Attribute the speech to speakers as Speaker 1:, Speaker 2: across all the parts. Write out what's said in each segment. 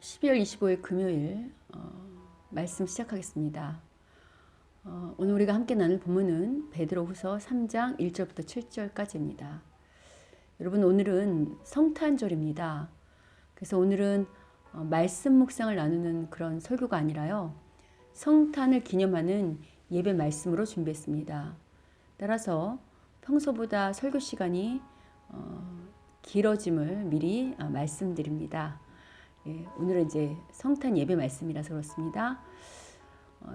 Speaker 1: 12월 25일 금요일 말씀 시작하겠습니다. 오늘 우리가 함께 나눌 본문은 베드로후서 3장 1절부터 7절까지입니다. 여러분, 오늘은 성탄절입니다. 그래서 오늘은 말씀 묵상을 나누는 그런 설교가 아니라요, 성탄을 기념하는 예배 말씀으로 준비했습니다. 따라서 평소보다 설교 시간이 길어짐을 미리 말씀드립니다. 오늘은 이제 성탄 예배 말씀이라서 그렇습니다.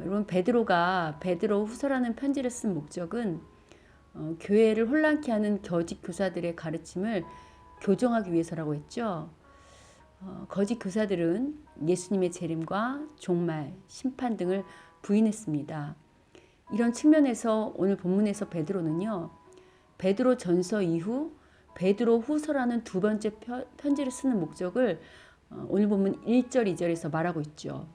Speaker 1: 여러분, 베드로 후서라는 편지를 쓴 목적은 교회를 혼란케 하는 거짓 교사들의 가르침을 교정하기 위해서라고 했죠. 거짓 교사들은 예수님의 재림과 종말, 심판 등을 부인했습니다. 이런 측면에서 오늘 본문에서 베드로는요, 베드로 전서 이후 베드로 후서라는 두 번째 편지를 쓰는 목적을 오늘 본문 1절, 2절에서 말하고 있죠.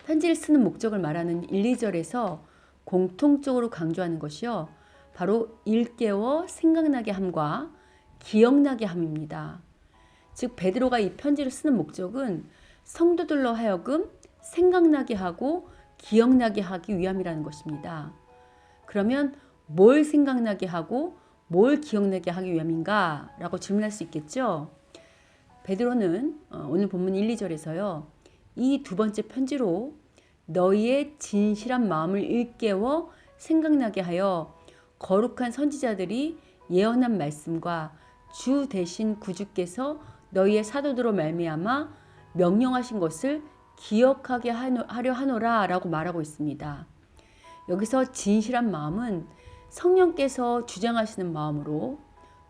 Speaker 1: 편지를 쓰는 목적을 말하는 1, 2절에서 공통적으로 강조하는 것이요, 바로 일깨워 생각나게 함과 기억나게 함입니다. 즉, 베드로가 이 편지를 쓰는 목적은 성도들로 하여금 생각나게 하고 기억나게 하기 위함이라는 것입니다. 그러면 뭘 생각나게 하고 뭘 기억나게 하기 위함인가? 라고 질문할 수 있겠죠. 베드로는 오늘 본문 1, 2절에서요, 이 두 번째 편지로 너희의 진실한 마음을 일깨워 생각나게 하여 거룩한 선지자들이 예언한 말씀과 주 대신 구주께서 너희의 사도들로 말미암아 명령하신 것을 기억하게 하려 하노라 라고 말하고 있습니다. 여기서 진실한 마음은 성령께서 주장하시는 마음으로,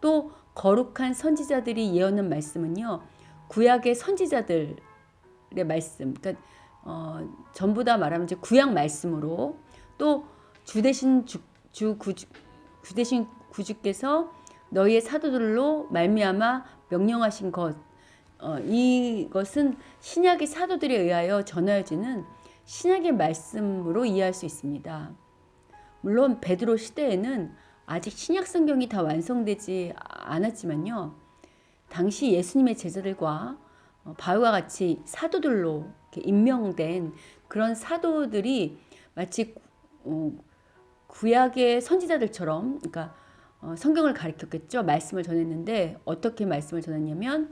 Speaker 1: 또 거룩한 선지자들이 예언한 말씀은요, 구약의 선지자들의 말씀, 그러니까 전부 다 말하면 이제 구약 말씀으로, 또 주 대신 구주께서 너희의 사도들로 말미암아 명령하신 것, 이것은 신약의 사도들에 의하여 전하여지는 신약의 말씀으로 이해할 수 있습니다. 물론 베드로 시대에는 아직 신약 성경이 다 완성되지 않았지만요, 당시 예수님의 제자들과 바울과 같이 사도들로 임명된 그런 사도들이 마치 구약의 선지자들처럼, 그러니까 성경을 가르쳤겠죠. 말씀을 전했는데 어떻게 말씀을 전했냐면,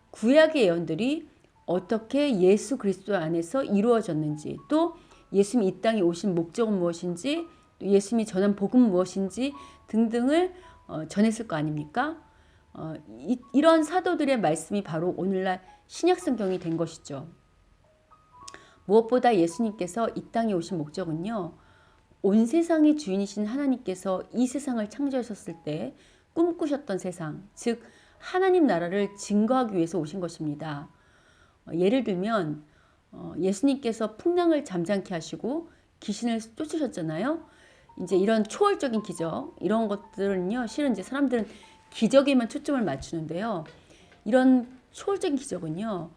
Speaker 1: 구약의 예언들이 어떻게 예수 그리스도 안에서 이루어졌는지, 또 예수님이 이 땅에 오신 목적은 무엇인지, 또 예수님이 전한 복음은 무엇인지 등등을 전했을 거 아닙니까? 이런 사도들의 말씀이 바로 오늘날 신약 성경이 된 것이죠. 무엇보다 예수님께서 이 땅에 오신 목적은요, 온 세상의 주인이신 하나님께서 이 세상을 창조하셨을 때 꿈꾸셨던 세상, 즉 하나님 나라를 증거하기 위해서 오신 것입니다. 예를 들면 예수님께서 풍랑을 잠잠케 하시고 귀신을 쫓으셨잖아요. 이제 이런 초월적인 기적, 이런 것들은요, 실은 이제 사람들은 기적에만 초점을 맞추는데요, 이런 초월적인 기적은요,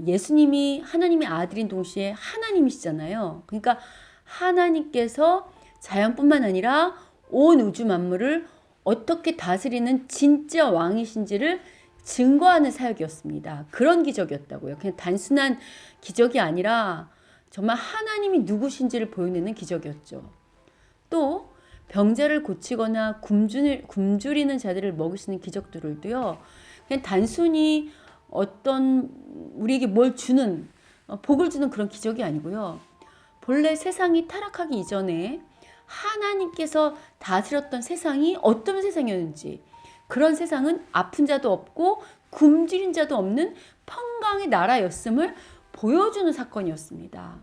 Speaker 1: 예수님이 하나님의 아들인 동시에 하나님이시잖아요. 그러니까 하나님께서 자연뿐만 아니라 온 우주 만물을 어떻게 다스리는 진짜 왕이신지를 증거하는 사역이었습니다. 그런 기적이었다고요. 그냥 단순한 기적이 아니라 정말 하나님이 누구신지를 보여내는 기적이었죠. 또 병자를 고치거나 굶주리는 자들을 먹이시는 기적들도요, 그냥 단순히 어떤 우리에게 뭘 주는, 복을 주는 그런 기적이 아니고요, 본래 세상이 타락하기 이전에 하나님께서 다스렸던 세상이 어떤 세상이었는지, 그런 세상은 아픈 자도 없고 굶주린 자도 없는 평강의 나라였음을 보여주는 사건이었습니다.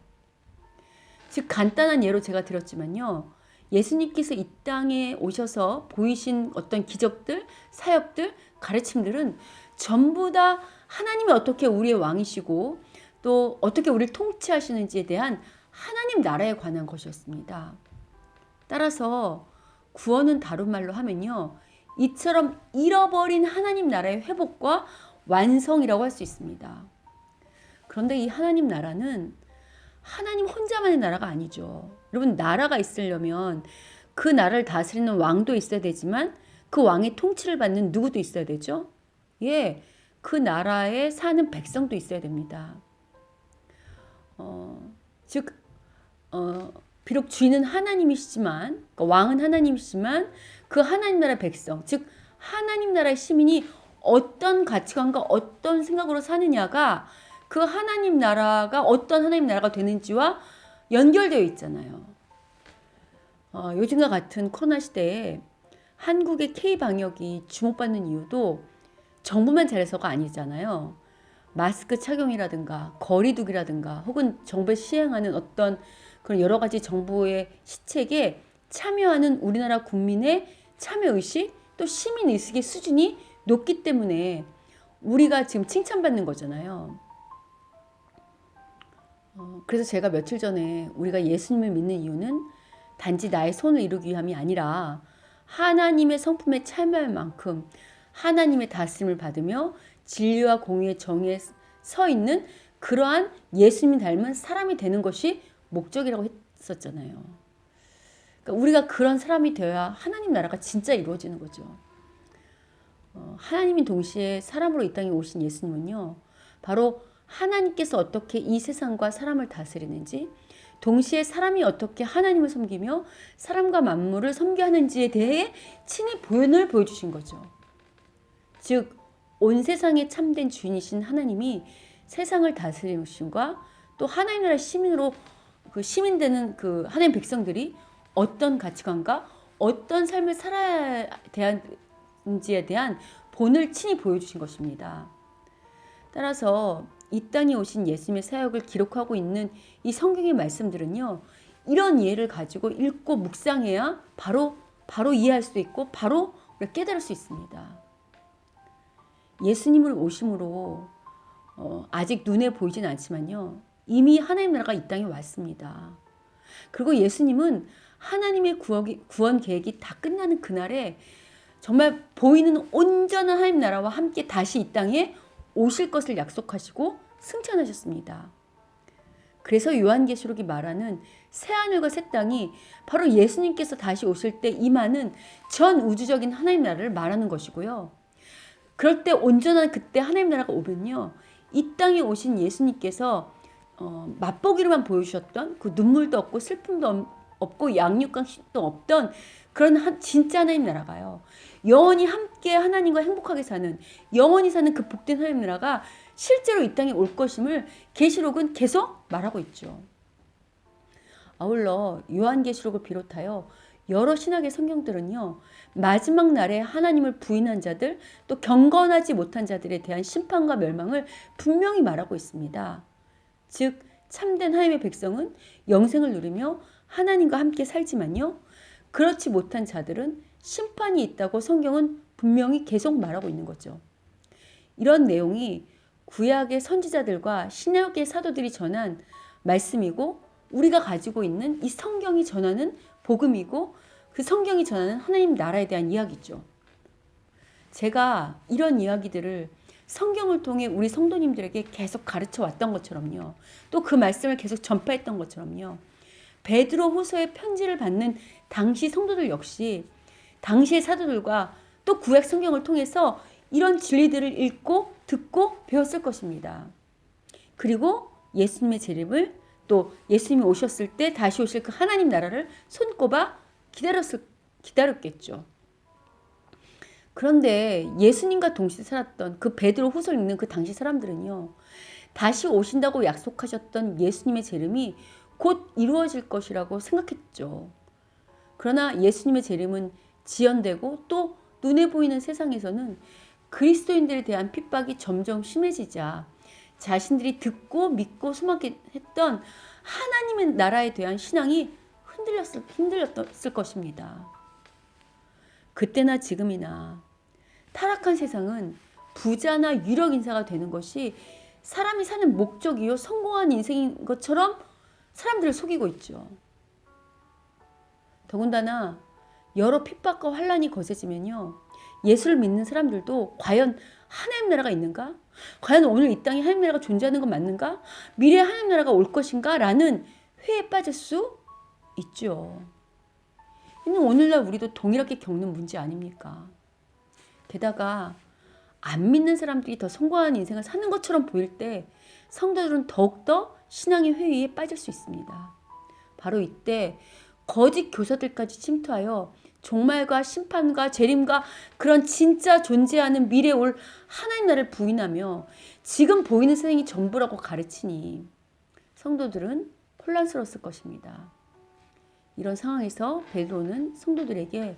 Speaker 1: 즉, 간단한 예로 제가 들었지만요, 예수님께서 이 땅에 오셔서 보이신 어떤 기적들, 사역들, 가르침들은 전부 다 하나님이 어떻게 우리의 왕이시고 또 어떻게 우리를 통치하시는지에 대한 하나님 나라에 관한 것이었습니다. 따라서 구원은 다른 말로 하면요, 이처럼 잃어버린 하나님 나라의 회복과 완성이라고 할 수 있습니다. 그런데 이 하나님 나라는 하나님 혼자만의 나라가 아니죠. 여러분, 나라가 있으려면 그 나라를 다스리는 왕도 있어야 되지만 그 왕의 통치를 받는 누구도 있어야 되죠. 예, 그 나라에 사는 백성도 있어야 됩니다. 즉 비록 주인은 하나님이시지만, 그러니까 왕은 하나님이시지만 그 하나님 나라 백성, 즉 하나님 나라의 시민이 어떤 가치관과 어떤 생각으로 사느냐가 그 하나님 나라가 어떤 하나님 나라가 되는지와 연결되어 있잖아요. 요즘과 같은 코로나 시대에 한국의 K-방역이 주목받는 이유도 정부만 잘해서가 아니잖아요. 마스크 착용이라든가 거리두기라든가 혹은 정부에 시행하는 어떤 그런 여러 가지 정부의 시책에 참여하는 우리나라 국민의 참여의식 또 시민의식의 수준이 높기 때문에 우리가 지금 칭찬받는 거잖아요. 그래서 제가 며칠 전에 우리가 예수님을 믿는 이유는 단지 나의 손을 이루기 위함이 아니라 하나님의 성품에 참여할 만큼 하나님의 다스림을 받으며 진리와 공의의 정의에 서 있는 그러한 예수님 닮은 사람이 되는 것이 목적이라고 했었잖아요. 그러니까 우리가 그런 사람이 되어야 하나님 나라가 진짜 이루어지는 거죠. 하나님인 동시에 사람으로 이 땅에 오신 예수님은요, 바로 하나님께서 어떻게 이 세상과 사람을 다스리는지, 동시에 사람이 어떻게 하나님을 섬기며 사람과 만물을 섬겨야 하는지에 대해 친히 본을 보여주신 거죠. 즉, 온 세상의 참된 주인이신 하나님이 세상을 다스리심과 또 하나님 나라의 시민으로 그 시민되는 그 하나님 백성들이 어떤 가치관과 어떤 삶을 살아야 되는지에 대한 본을 친히 보여주신 것입니다. 따라서 이 땅에 오신 예수님의 사역을 기록하고 있는 이 성경의 말씀들은요, 이런 이해를 가지고 읽고 묵상해야 바로 이해할 수 있고 바로 깨달을 수 있습니다. 예수님을 오심으로 아직 눈에 보이진 않지만요, 이미 하나님 나라가 이 땅에 왔습니다. 그리고 예수님은 하나님의 구원 계획이 다 끝나는 그날에 정말 보이는 온전한 하나님 나라와 함께 다시 이 땅에 오실 것을 약속하시고 승천하셨습니다. 그래서 요한계시록이 말하는 새하늘과 새 땅이 바로 예수님께서 다시 오실 때 임하는 전 우주적인 하나님 나라를 말하는 것이고요. 그럴 때 온전한 그때 하나님 나라가 오면요, 이 땅에 오신 예수님께서 맛보기로만 보여주셨던 그 눈물도 없고 슬픔도 없고 양육강식도 없던 그런 진짜 하나님 나라가요, 영원히 함께 하나님과 행복하게 사는, 영원히 사는 그 복된 하나님 나라가 실제로 이 땅에 올 것임을 계시록은 계속 말하고 있죠. 아울러 요한계시록을 비롯하여 여러 신학의 성경들은요, 마지막 날에 하나님을 부인한 자들, 또 경건하지 못한 자들에 대한 심판과 멸망을 분명히 말하고 있습니다. 즉 참된 하나님의 백성은 영생을 누리며 하나님과 함께 살지만요, 그렇지 못한 자들은 심판이 있다고 성경은 분명히 계속 말하고 있는 거죠. 이런 내용이 구약의 선지자들과 신약의 사도들이 전한 말씀이고, 우리가 가지고 있는 이 성경이 전하는 복음이고, 그 성경이 전하는 하나님 나라에 대한 이야기죠. 제가 이런 이야기들을 성경을 통해 우리 성도님들에게 계속 가르쳐 왔던 것처럼요, 또 그 말씀을 계속 전파했던 것처럼요, 베드로 후서의 편지를 받는 당시 성도들 역시 당시의 사도들과 또 구약 성경을 통해서 이런 진리들을 읽고 듣고 배웠을 것입니다. 그리고 예수님의 재림을, 또 예수님이 오셨을 때 다시 오실 그 하나님 나라를 손꼽아 기다렸겠죠. 그런데 예수님과 동시에 살았던 그 베드로 후서를 읽는 그 당시 사람들은요, 다시 오신다고 약속하셨던 예수님의 재림이 곧 이루어질 것이라고 생각했죠. 그러나 예수님의 재림은 지연되고 또 눈에 보이는 세상에서는 그리스도인들에 대한 핍박이 점점 심해지자 자신들이 듣고 믿고 소망했던 하나님의 나라에 대한 신앙이 흔들렸을 것입니다. 그때나 지금이나 타락한 세상은 부자나 유력 인사가 되는 것이 사람이 사는 목적이요 성공한 인생인 것처럼 사람들을 속이고 있죠. 더군다나 여러 핍박과 환란이 거세지면요, 예수를 믿는 사람들도 과연 하나님 나라가 있는가? 과연 오늘 이 땅에 하나님 나라가 존재하는 건 맞는가? 미래에 하나님 나라가 올 것인가? 라는 회에 빠질 수 있죠. 이는 오늘날 우리도 동일하게 겪는 문제 아닙니까? 게다가 안 믿는 사람들이 더 성공한 인생을 사는 것처럼 보일 때 성도들은 더욱더 신앙의 회의에 빠질 수 있습니다. 바로 이때 거짓 교사들까지 침투하여 종말과 심판과 재림과 그런 진짜 존재하는 미래에 올 하나님 나라를 부인하며 지금 보이는 세상이 전부라고 가르치니 성도들은 혼란스러웠을 것입니다. 이런 상황에서 베드로는 성도들에게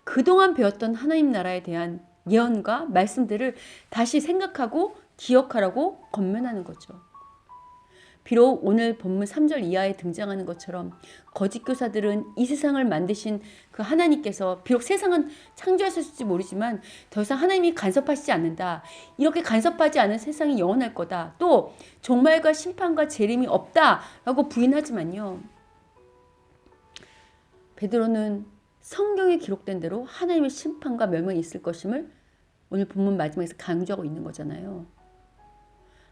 Speaker 1: 그동안 배웠던 하나님 나라에 대한 예언과 말씀들을 다시 생각하고 기억하라고 권면하는 거죠. 비록 오늘 본문 3절 이하에 등장하는 것처럼 거짓 교사들은 이 세상을 만드신 그 하나님께서 비록 세상은 창조하셨을지 모르지만 더 이상 하나님이 간섭하시지 않는다. 이렇게 간섭하지 않은 세상이 영원할 거다. 또 종말과 심판과 재림이 없다라고 부인하지만요. 베드로는 성경에 기록된 대로 하나님의 심판과 멸망이 있을 것임을 오늘 본문 마지막에서 강조하고 있는 거잖아요.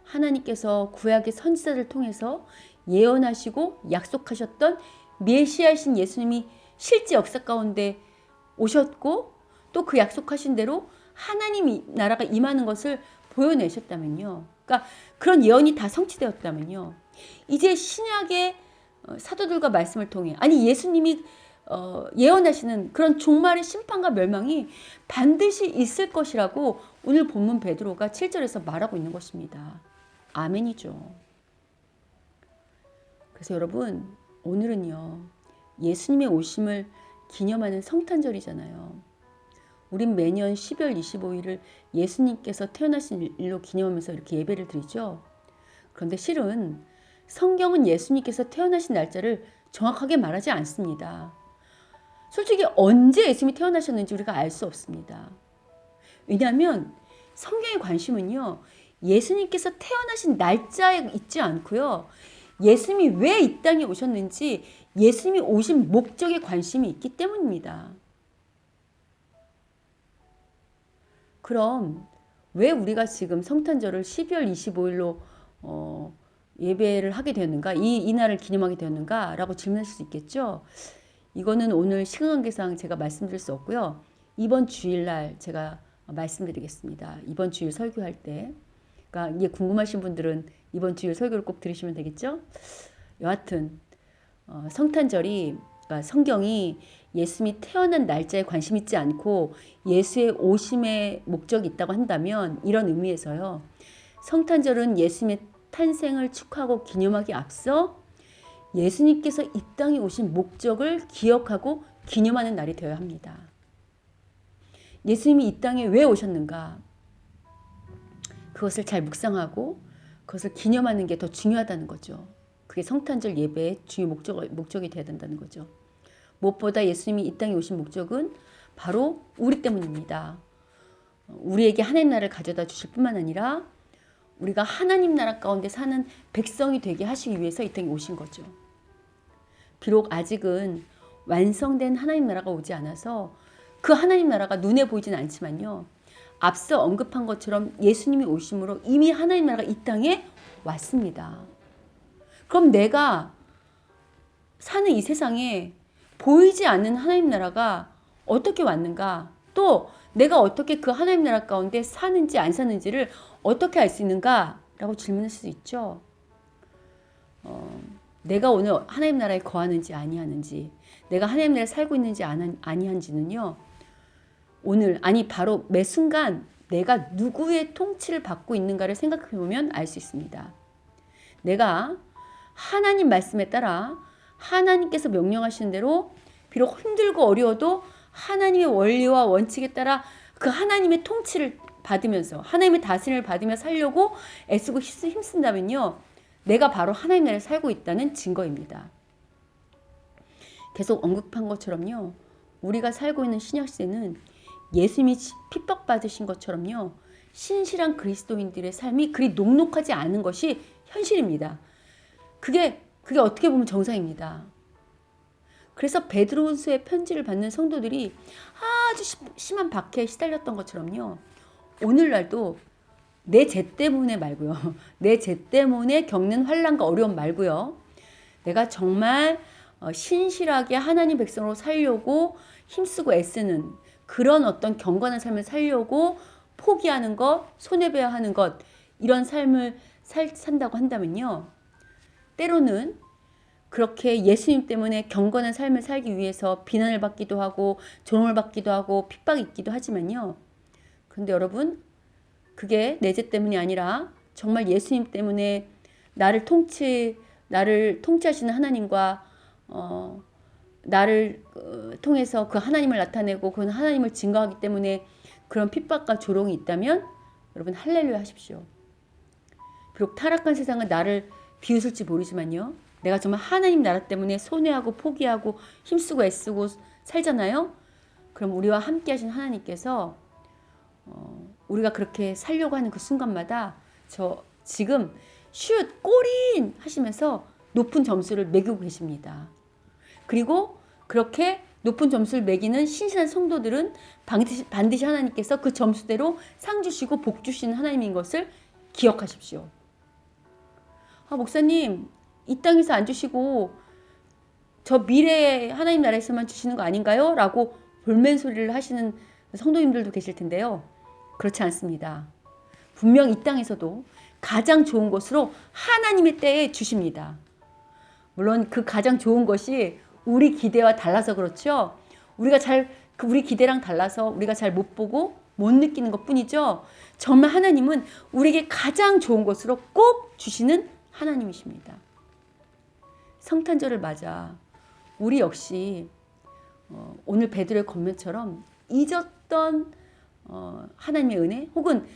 Speaker 1: 하나님께서 구약의 선지자를 통해서 예언하시고 약속하셨던 메시아이신 예수님이 실제 역사 가운데 오셨고 또 그 약속하신 대로 하나님 나라가 임하는 것을 보여내셨다면요. 그러니까 그런 예언이 다 성취되었다면요. 이제 신약의 사도들과 말씀을 통해 아니 예수님이 예언하시는 그런 종말의 심판과 멸망이 반드시 있을 것이라고 오늘 본문 베드로가 7절에서 말하고 있는 것입니다. 아멘이죠. 그래서 여러분 오늘은요 예수님의 오심을 기념하는 성탄절이잖아요. 우린 매년 12월 25일을 예수님께서 태어나신 일로 기념하면서 이렇게 예배를 드리죠. 그런데 실은 성경은 예수님께서 태어나신 날짜를 정확하게 말하지 않습니다. 솔직히 언제 예수님이 태어나셨는지 우리가 알 수 없습니다. 왜냐하면 성경의 관심은요. 예수님께서 태어나신 날짜에 있지 않고요. 예수님이 왜 이 땅에 오셨는지 예수님이 오신 목적에 관심이 있기 때문입니다. 그럼 왜 우리가 지금 성탄절을 12월 25일로 예배를 하게 되었는가? 이 날을 기념하게 되었는가? 라고 질문하실 수 있겠죠. 이거는 오늘 시간 관계상 제가 말씀드릴 수 없고요. 이번 주일날 제가 말씀드리겠습니다. 이번 주일 설교할 때. 그러니까 이게 궁금하신 분들은 이번 주일 설교를 꼭 들으시면 되겠죠. 여하튼 성탄절이 그러니까 성경이 예수님이 태어난 날짜에 관심 있지 않고 예수의 오심에 목적이 있다고 한다면 이런 의미에서요. 성탄절은 예수님의 탄생을 축하하고 기념하기 앞서 예수님께서 이 땅에 오신 목적을 기억하고 기념하는 날이 되어야 합니다. 예수님이 이 땅에 왜 오셨는가? 그것을 잘 묵상하고 그것을 기념하는 게 더 중요하다는 거죠. 그게 성탄절 예배의 주요 목적이 되어야 된다는 거죠. 무엇보다 예수님이 이 땅에 오신 목적은 바로 우리 때문입니다. 우리에게 하나님 나라를 가져다 주실 뿐만 아니라 우리가 하나님 나라 가운데 사는 백성이 되게 하시기 위해서 이 땅에 오신 거죠. 비록 아직은 완성된 하나님 나라가 오지 않아서 그 하나님 나라가 눈에 보이진 않지만요. 앞서 언급한 것처럼 예수님이 오심으로 이미 하나님 나라가 이 땅에 왔습니다. 그럼 내가 사는 이 세상에 보이지 않는 하나님 나라가 어떻게 왔는가? 또 내가 어떻게 그 하나님 나라 가운데 사는지 안 사는지를 어떻게 알 수 있는가? 라고 질문할 수 있죠. 내가 오늘 하나님 나라에 거하는지 아니하는지, 내가 하나님 나라에 살고 있는지 아니한지는요. 오늘 아니 바로 매 순간 내가 누구의 통치를 받고 있는가를 생각해 보면 알 수 있습니다. 내가 하나님 말씀에 따라 하나님께서 명령하시는 대로 비록 힘들고 어려워도 하나님의 원리와 원칙에 따라 그 하나님의 통치를 받으면서 하나님의 다스림을 받으며 살려고 애쓰고 힘쓴다면요. 내가 바로 하나님 나라에 살고 있다는 증거입니다. 계속 언급한 것처럼요. 우리가 살고 있는 신약시대는 예수님이 핍박받으신 것처럼요. 신실한 그리스도인들의 삶이 그리 녹록하지 않은 것이 현실입니다. 그게 어떻게 보면 정상입니다. 그래서 베드로후서의 편지를 받는 성도들이 아주 심한 박해에 시달렸던 것처럼요. 오늘날도 내 죄 때문에 말고요. 내 죄 때문에 겪는 환난과 어려움 말고요. 내가 정말 신실하게 하나님 백성으로 살려고 힘쓰고 애쓰는 그런 어떤 경건한 삶을 살려고 포기하는 것, 손해배야 하는 것, 이런 삶을 산다고 한다면요. 때로는 그렇게 예수님 때문에 경건한 삶을 살기 위해서 비난을 받기도 하고 조롱을 받기도 하고 핍박이 있기도 하지만요. 그런데 여러분, 그게 내 죄 때문이 아니라 정말 예수님 때문에 나를 통치하시는 하나님과 나를 통해서 그 하나님을 나타내고 그 하나님을 증거하기 때문에 그런 핍박과 조롱이 있다면 여러분 할렐루야 하십시오. 비록 타락한 세상은 나를 비웃을지 모르지만요. 내가 정말 하나님 나라 때문에 손해하고 포기하고 힘쓰고 애쓰고 살잖아요. 그럼 우리와 함께 하신 하나님께서 우리가 그렇게 살려고 하는 그 순간마다 저 지금 슛 골인 하시면서 높은 점수를 매기고 계십니다. 그리고 그렇게 높은 점수를 매기는 신실한 성도들은 반드시 하나님께서 그 점수대로 상 주시고 복 주시는 하나님인 것을 기억하십시오. 목사님, 이 땅에서 안 주시고 저 미래의 하나님 나라에서만 주시는 거 아닌가요? 라고 볼멘 소리를 하시는 성도님들도 계실 텐데요. 그렇지 않습니다. 분명 이 땅에서도 가장 좋은 것으로 하나님의 때에 주십니다. 물론 그 가장 좋은 것이 우리 기대와 달라서 그렇죠. 우리 기대랑 달라서 우리가 잘 못 보고 못 느끼는 것 뿐이죠. 정말 하나님은 우리에게 가장 좋은 것으로 꼭 주시는 하나님이십니다. 성탄절을 맞아 우리 역시 오늘 베드로의 권면처럼 잊었던 하나님의 은혜 혹은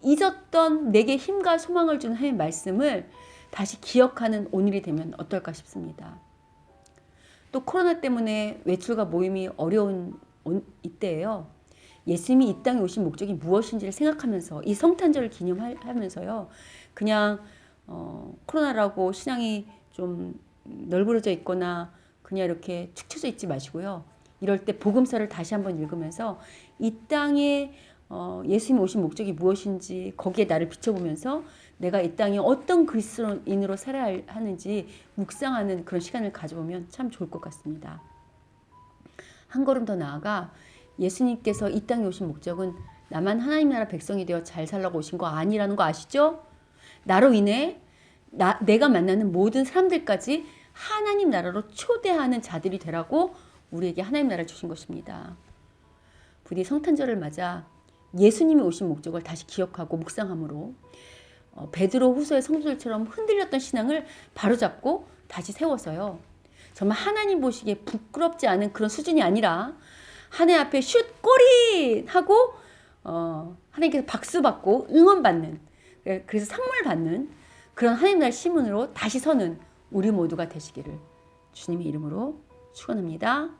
Speaker 1: 잊었던 내게 힘과 소망을 주는 하나님의 말씀을 다시 기억하는 오늘이 되면 어떨까 싶습니다. 또 코로나 때문에 외출과 모임이 어려운 이때예요. 예수님이 이 땅에 오신 목적이 무엇인지를 생각하면서 이 성탄절을 기념하면서요. 그냥 코로나라고 신앙이 좀 널브러져 있거나 그냥 이렇게 축 처져 있지 마시고요. 이럴 때 복음서를 다시 한번 읽으면서 이 땅에 예수님이 오신 목적이 무엇인지 거기에 나를 비춰보면서 내가 이 땅에 어떤 그리스도인으로 살아야 하는지 묵상하는 그런 시간을 가져보면 참 좋을 것 같습니다. 한 걸음 더 나아가 예수님께서 이 땅에 오신 목적은 나만 하나님 나라 백성이 되어 잘 살라고 오신 거 아니라는 거 아시죠? 나로 인해 내가 만나는 모든 사람들까지 하나님 나라로 초대하는 자들이 되라고 우리에게 하나님 나라를 주신 것입니다. 부디 성탄절을 맞아 예수님이 오신 목적을 다시 기억하고 묵상함으로 베드로 후서의 성도들처럼 흔들렸던 신앙을 바로잡고 다시 세워서요. 정말 하나님 보시기에 부끄럽지 않은 그런 수준이 아니라 하나님 앞에 슛 골인 하고 하나님께서 박수 받고 응원받는 그래서 상물 받는 그런 하나님 나라의 시민으로 다시 서는 우리 모두가 되시기를 주님의 이름으로 축원합니다.